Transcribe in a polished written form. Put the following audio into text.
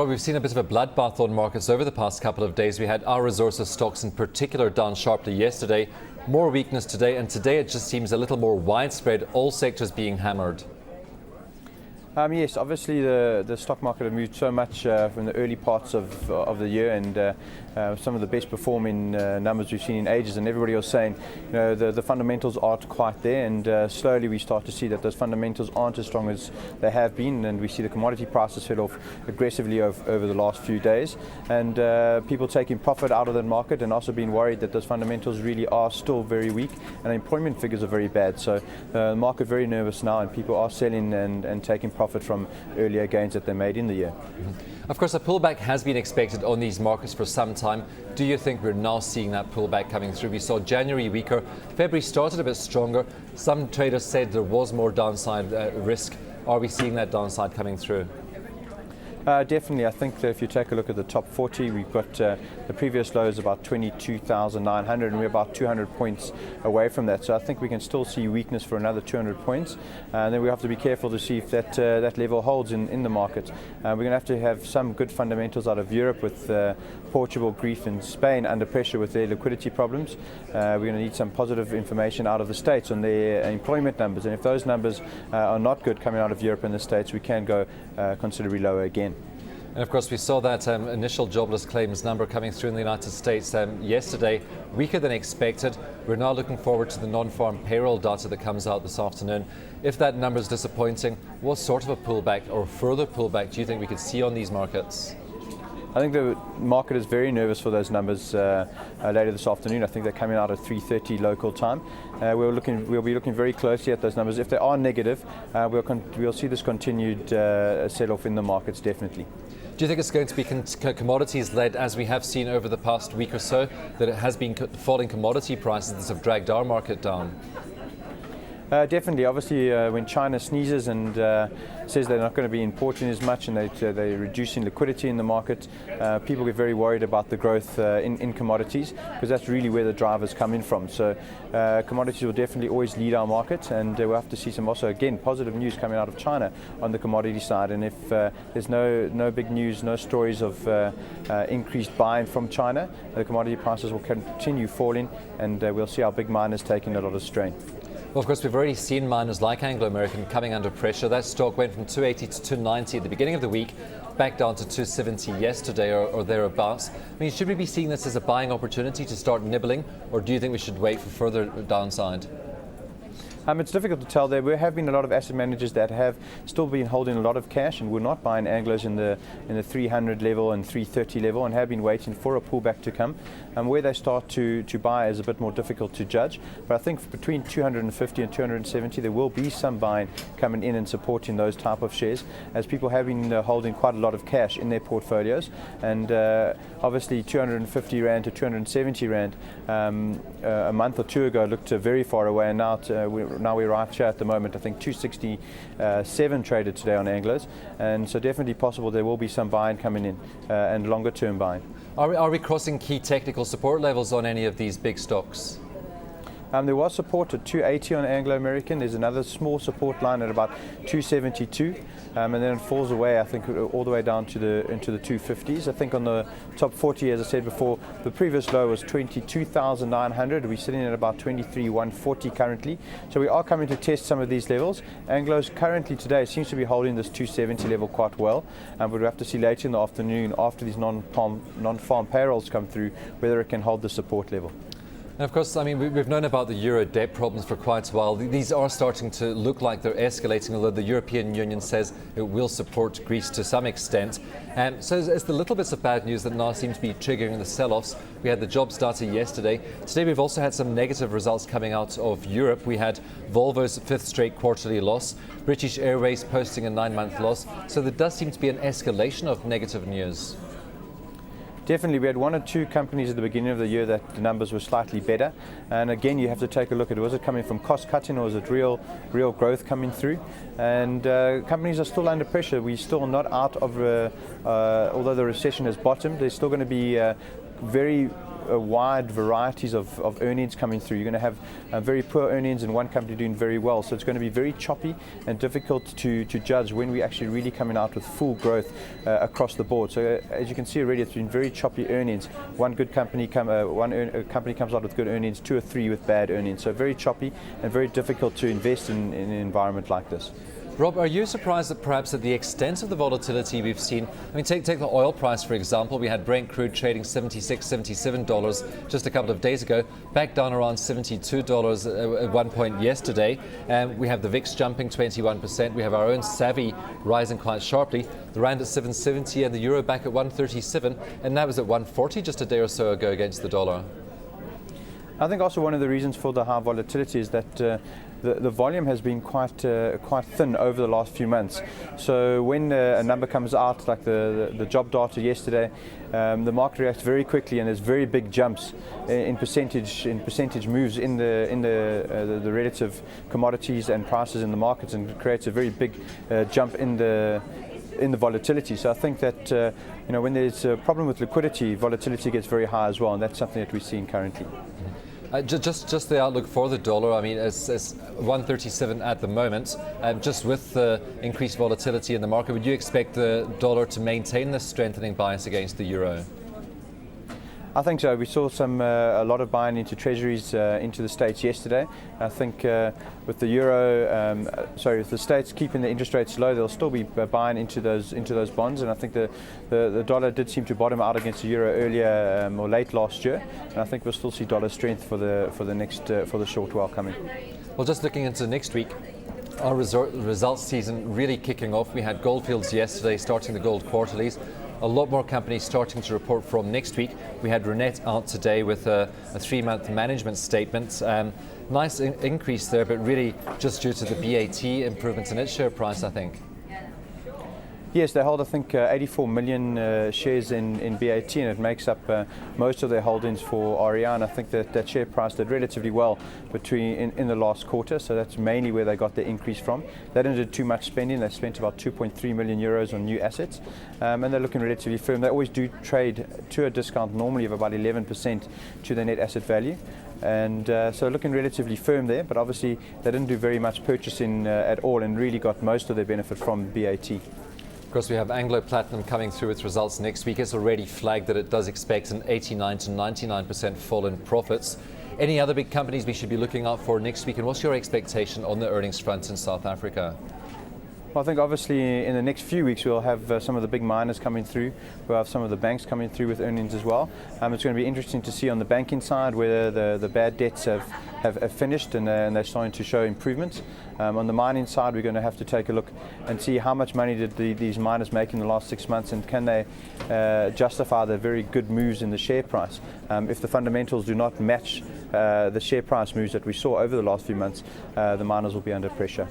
Rob, we've seen a bit of a bloodbath on markets over the past couple of days. We had our resources stocks in particular down sharply yesterday, more weakness today, and today it just seems a little more widespread, all sectors being hammered. Yes, obviously the stock market has moved so much from the early parts of the year, and some of the best performing numbers we've seen in ages, and everybody was saying, you know, the fundamentals aren't quite there, and slowly we start to see that those fundamentals aren't as strong as they have been, and we see the commodity prices head off aggressively over the last few days, and people taking profit out of the market and also being worried that those fundamentals really are still very weak, and employment figures are very bad. So the market very nervous now, and people are selling and taking profit from earlier gains that they made in the year. Of course, a pullback has been expected on these markets for some time. Do you think we're now seeing that pullback coming through? We saw January weaker, February started a bit stronger. Some traders said there was more downside risk. Are we seeing that downside coming through? Definitely. I think that if you take a look at the top 40, we've got the previous low is about 22,900, and we're about 200 points away from that. So I think we can still see weakness for another 200 points, and then we have to be careful to see if that level holds in the market. We're going to have some good fundamentals out of Europe, with Portugal, Greece and Spain under pressure with their liquidity problems. We're going to need some positive information out of the States on their employment numbers, and if those numbers are not good coming out of Europe and the States, we can go considerably lower again. And of course, we saw that initial jobless claims number coming through in the United States yesterday, weaker than expected. We're now looking forward to the non-farm payroll data that comes out this afternoon. If that number is disappointing, what sort of a pullback or further pullback do you think we could see on these markets? I think the market is very nervous for those numbers later this afternoon. I think they're coming out at 3:30 local time. We'll be looking very closely at those numbers. If they are negative, we'll see this continued sell-off in the markets, definitely. Do you think it's going to be commodities-led, as we have seen over the past week or so, that it has been falling commodity prices that have dragged our market down? Definitely. Obviously, when China sneezes and says they're not going to be importing as much, and they're reducing liquidity in the market, people get very worried about the growth in commodities, because that's really where the drivers come in from. So commodities will definitely always lead our market, and we'll have to see some also, again, positive news coming out of China on the commodity side. And if there's no big news, no stories of increased buying from China, the commodity prices will continue falling, and we'll see our big miners taking a lot of strain. Well, of course, we've already seen miners like Anglo American coming under pressure. That stock went from 280 to 290 at the beginning of the week, back down to 270 yesterday or thereabouts. I mean, should we be seeing this as a buying opportunity to start nibbling, or do you think we should wait for further downside? It's difficult to tell. There have been a lot of asset managers that have still been holding a lot of cash and were not buying Anglos in the 300 level and 330 level, and have been waiting for a pullback to come. Where they start to buy is a bit more difficult to judge. But I think between 250 and 270, there will be some buying coming in and supporting those type of shares, as people have been holding quite a lot of cash in their portfolios. And obviously 250 Rand to 270 Rand a month or two ago looked very far away, and now we're right here at the moment. I think 267 traded today on Anglos, and so definitely possible there will be some buying coming in and longer term buying. Are we crossing key technical support levels on any of these big stocks? There was support at 280 on Anglo American. There's another small support line at about 272, and then it falls away, I think, all the way down to into the 250s. I think on the top 40, as I said before, the previous low was 22,900. We're sitting at about 23,140 currently. So we are coming to test some of these levels. Anglo's currently today seems to be holding this 270 level quite well, but we'll have to see later in the afternoon, after these non-farm payrolls come through, whether it can hold the support level. And of course, I mean, we've known about the euro debt problems for quite a while. These are starting to look like they're escalating, although the European Union says it will support Greece to some extent. So it's the little bits of bad news that now seem to be triggering the sell-offs. We had the jobs data yesterday. Today we've also had some negative results coming out of Europe. We had Volvo's fifth straight quarterly loss, British Airways posting a 9-month loss. So there does seem to be an escalation of negative news. Definitely, we had one or two companies at the beginning of the year that the numbers were slightly better, and again you have to take a look at, was it coming from cost cutting or was it real growth coming through? And companies are still under pressure. We're still not out of although the recession has bottomed, there's still going to be very wide varieties of earnings coming through. You're going to have very poor earnings and one company doing very well. So it's going to be very choppy and difficult to judge when we're actually really coming out with full growth across the board. So as you can see already, it's been very choppy earnings. One company comes out with good earnings, 2 or 3 with bad earnings. So very choppy and very difficult to invest in an environment like this. Rob, are you surprised that perhaps at the extent of the volatility we've seen? I mean, take the oil price, for example. We had Brent crude trading $76, $77 just a couple of days ago, back down around $72 at one point yesterday. We have the VIX jumping 21%. We have our own Savvy rising quite sharply. The rand at 770 and the euro back at 137, and that was at 140 just a day or so ago against the dollar. I think also one of the reasons for the high volatility is that the volume has been quite thin over the last few months. So when a number comes out, like the job data yesterday, the market reacts very quickly, and there's very big jumps in percentage moves in the relative commodities and prices in the markets, and it creates a very big jump in the volatility. So I think that when there's a problem with liquidity, volatility gets very high as well, and that's something that we're seeing currently. Just the outlook for the dollar. I mean, it's 137 at the moment. Just with the increased volatility in the market, would you expect the dollar to maintain this strengthening bias against the euro? I think so. We saw a lot of buying into treasuries into the States yesterday. I think with the euro, with the States keeping the interest rates low, they'll still be buying into those bonds. And I think the dollar did seem to bottom out against the euro earlier or late last year. And I think we'll still see dollar strength for the short while coming. Well, just looking into next week, our results season really kicking off. We had Goldfields yesterday, starting the gold quarterlies. A lot more companies starting to report from next week. We had Renette out today with a 3-month management statement. Nice increase there, but really just due to the BAT improvements in its share price, I think. Yes, they hold, I think, 84 million shares in BAT, and it makes up most of their holdings for REI. And I think that share price did relatively well in the last quarter, so that's mainly where they got the increase from. They didn't do too much spending. They spent about 2.3 million euros on new assets, and they're looking relatively firm. They always do trade to a discount, normally of about 11% to their net asset value. And so looking relatively firm there, but obviously they didn't do very much purchasing at all and really got most of their benefit from BAT. Of course, we have Anglo Platinum coming through its results next week. It's already flagged that it does expect an 89 to 99% fall in profits. Any other big companies we should be looking out for next week, and what's your expectation on the earnings front in South Africa? Well, I think obviously in the next few weeks we'll have some of the big miners coming through. We'll have some of the banks coming through with earnings as well. It's going to be interesting to see on the banking side whether the bad debts have finished and they're starting to show improvements. On the mining side, we're going to have to take a look and see how much money did these miners make in the last 6 months, and can they justify the very good moves in the share price. If the fundamentals do not match the share price moves that we saw over the last few months, the miners will be under pressure.